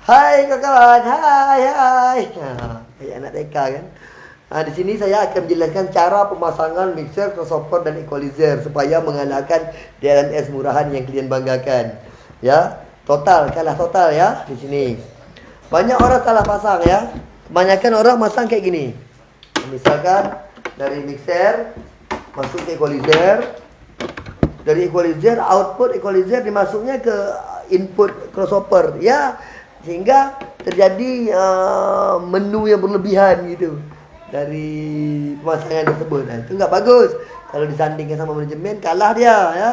Hai kawan, hai. Kayak anak TK kan. Di sini saya akan menjelaskan cara pemasangan mixer, crossover dan equalizer supaya mengalahkan DLNS murahan yang kalian banggakan. Ya, kalah total ya di sini. Banyak orang salah pasang ya. Kebanyakan orang masang kayak gini. Misalkan dari mixer masuk ke equalizer, dari equalizer output equalizer dimasuknya ke input crossover ya, sehingga terjadi menu yang berlebihan gitu dari pemasangan tersebut. Nah, itu nggak bagus. Kalau disandingkan sama manajemen, kalah dia ya,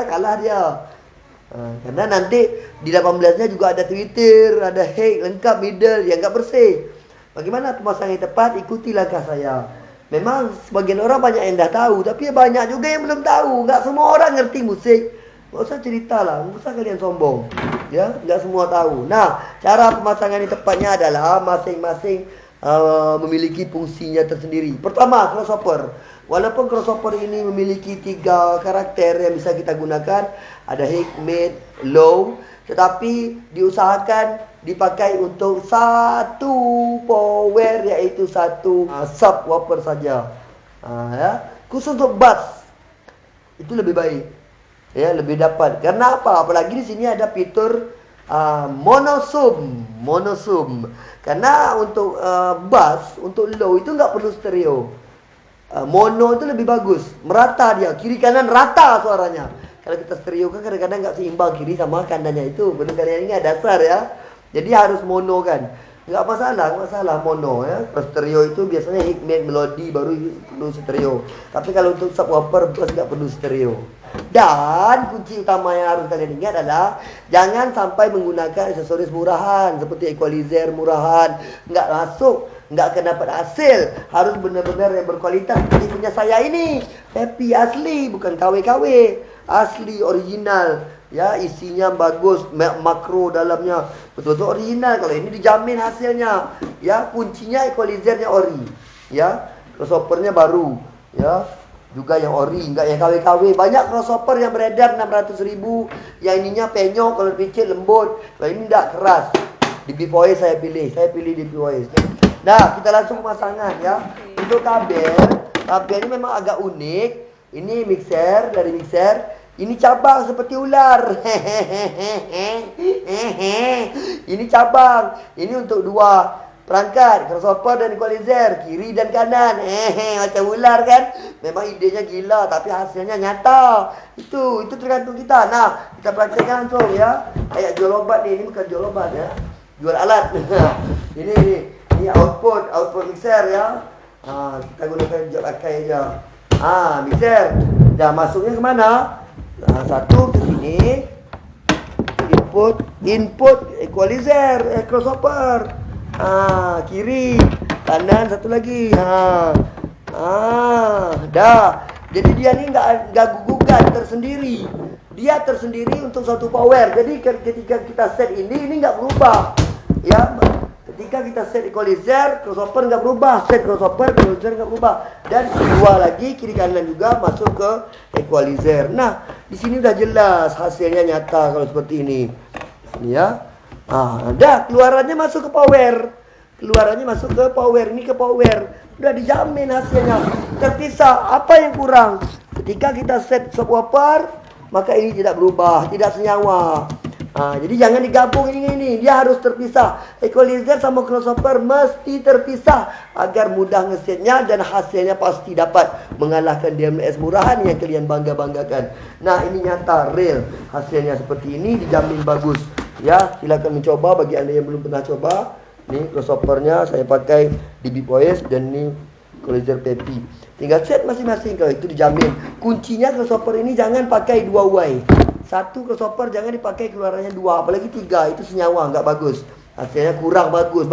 karena nanti di 18-nya juga ada Twitter, ada hack lengkap, middle yang nggak bersih. Bagaimana pemasangan yang tepat? Ikuti langkah saya. Memang sebagian orang banyak yang dah tahu, tapi banyak juga yang belum tahu. Nggak semua orang ngerti musik. Nggak usah cerita lah, nggak usah kalian sombong. Ya, nggak semua tahu. Nah, cara pemasangan yang tepatnya adalah masing-masing memiliki fungsinya tersendiri. Pertama, crossover. Walaupun crossover ini memiliki 3 karakter yang bisa kita gunakan, ada high, mid, low, tetapi diusahakan dipakai untuk satu power, yaitu satu subwoofer saja. Ya. Khusus untuk bass itu lebih baik, ya, lebih dapat. Karena apa? Apalagi di sini ada fitur monosum. Karena untuk bass, untuk low itu nggak perlu stereo. Mono itu lebih bagus, merata dia, kiri kanan rata suaranya. Kalau kita stereo kan kadang-kadang nggak seimbang kiri sama kanannya, itu benar kalian ingat dasar ya. Jadi harus mono kan, nggak masalah mono ya. Kalau stereo itu biasanya hikmat melodi baru perlu stereo. Tapi kalau untuk subwoofer plus nggak perlu stereo. Dan kunci utama yang harus kalian ingat adalah jangan sampai menggunakan aksesoris murahan seperti equalizer murahan, nggak masuk, nggak akan dapat hasil. Harus benar-benar yang berkualitas seperti punya saya ini, happy asli, bukan KW-KW, asli original. Ya, isinya bagus, makro dalamnya betul-betul original. Kalau ini dijamin hasilnya. Ya, kuncinya equalizernya ori. Ya, crossovernya baru. Ya, juga yang ori, enggak yang KW-KW. Banyak crossover yang beredar 600.000, yang ininya penyok, kalau picit lembut. Kalau ini enggak, keras. Di Bipoise saya pilih di Bipoise. Nah, kita langsung pemasangan ya. Untuk kabel ini memang agak unik. Ini mixer, dari mixer ini cabang seperti ular. Ini cabang. Ini untuk 2 perangkat, crossover dan equalizer, kiri dan kanan. Macam ular kan? Memang idenya gila, tapi hasilnya nyata. Itu tergantung kita. Nah, kita praktekkan langsung ya. Kayak jual obat nih, ini bukan jual obat ya. Jual alat. Ini output mixer ya. Kita gunakan jok pakai aja. Mixer. Dah masuknya kemana? Satu ke sini, input equalizer, crossover. Kiri, kanan, satu lagi. Dah. Jadi dia ni enggak gugukan tersendiri. Dia tersendiri untuk satu power. Jadi ketika kita set ini enggak berubah. Ya. Ketika kita set equalizer, crossover enggak berubah. Set crossover, equalizer enggak berubah. Dan dua lagi kiri kanan juga masuk ke equalizer. Nah, di sini udah jelas hasilnya nyata kalau seperti ini. Ini ya. Dah, keluarannya masuk ke power. Ini ke power. Udah dijamin hasilnya. Terpisah. Apa yang kurang? Ketika kita set subwoofer, maka ini tidak berubah, tidak senyawa. Jadi jangan digabung ini. Dia harus terpisah. Equalizer sama crossover mesti terpisah agar mudah ngesetnya dan hasilnya pasti dapat mengalahkan DMS murahan yang kalian bangga-banggakan. Nah, ini nyata, real. Hasilnya seperti ini, dijamin bagus. Ya, silakan mencoba bagi Anda yang belum pernah coba. Ini crossovernya saya pakai di Bipoise dan ini equalizer Pepi. Tinggal set masing-masing, kalau itu dijamin. Kuncinya crossover ini jangan pakai 2 way. Satu crossover jangan dipakai keluarannya 2, apalagi 3, itu senyawa, enggak bagus. Hasilnya kurang bagus,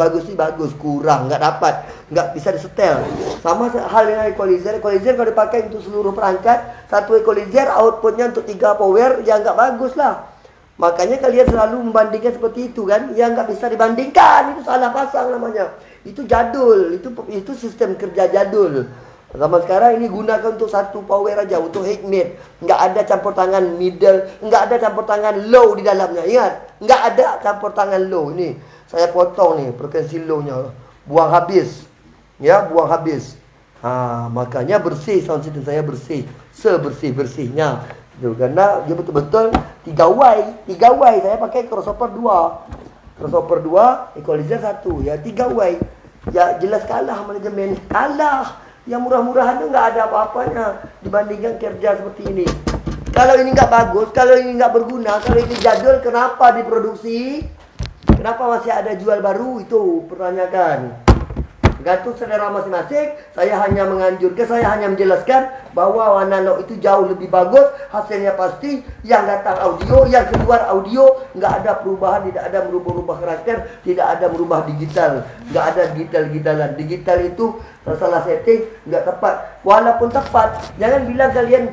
kurang, enggak dapat, enggak bisa disetel. Sama hal dengan equalizer kalau dipakai untuk seluruh perangkat, satu equalizer outputnya untuk 3 power, ya enggak bagus lah. Makanya kalian selalu membandingkan seperti itu kan, yang enggak bisa dibandingkan, itu salah pasang namanya. Itu jadul, itu sistem kerja jadul. Zaman sekarang ini gunakan untuk satu power aja, untuk high mid. Enggak ada campur tangan middle, enggak ada campur tangan low di dalamnya. Ingat, nggak ada campur tangan low. Ini saya potong nih frekuensi low-nya, buang habis, ya buang habis. Makanya bersih sound system saya bersih, sebersih-bersihnya. Gitu. Karena dia betul-betul 3 way saya pakai crossover 2, equalizer 1, ya 3 way. Ya jelas kalah manajemen, kalah. Yang murah-murahan itu nggak ada apa-apanya dibandingkan kerja seperti ini. Kalau ini nggak bagus, kalau ini nggak berguna, kalau ini jadul, kenapa diproduksi? Kenapa masih ada jual baru? Itu pertanyakan. Gantung selera masing-masing. Saya hanya menganjurkan, saya hanya menjelaskan bahwa analog itu jauh lebih bagus, hasilnya pasti. Yang datang audio, yang keluar audio, nggak ada perubahan, tidak ada merubah-rubah karakter, tidak ada merubah digital, nggak ada digital-digitalan. Digital itu salah setting, nggak tepat. Walaupun tepat, jangan bilang kalian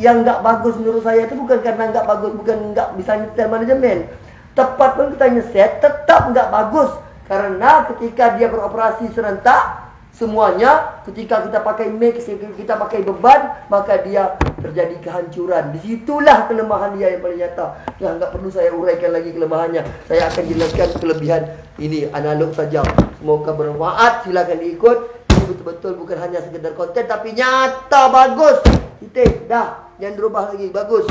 yang nggak bagus menurut saya itu bukan karena nggak bagus, bukan nggak bisa nyetel manajemen. Tepat pun kita nyeset, tetap nggak bagus. Karena ketika dia beroperasi serentak, semuanya ketika kita pakai mix, kita pakai beban, maka dia terjadi kehancuran. Disitulah kelemahan dia yang paling nyata. Ya, nggak perlu saya uraikan lagi kelemahannya. Saya akan jelaskan kelebihan ini analog saja. Semoga bermanfaat. Silakan diikut. Ini betul-betul bukan hanya sekedar konten, tapi nyata bagus. Titik. Dah, jangan dirubah lagi. Bagus.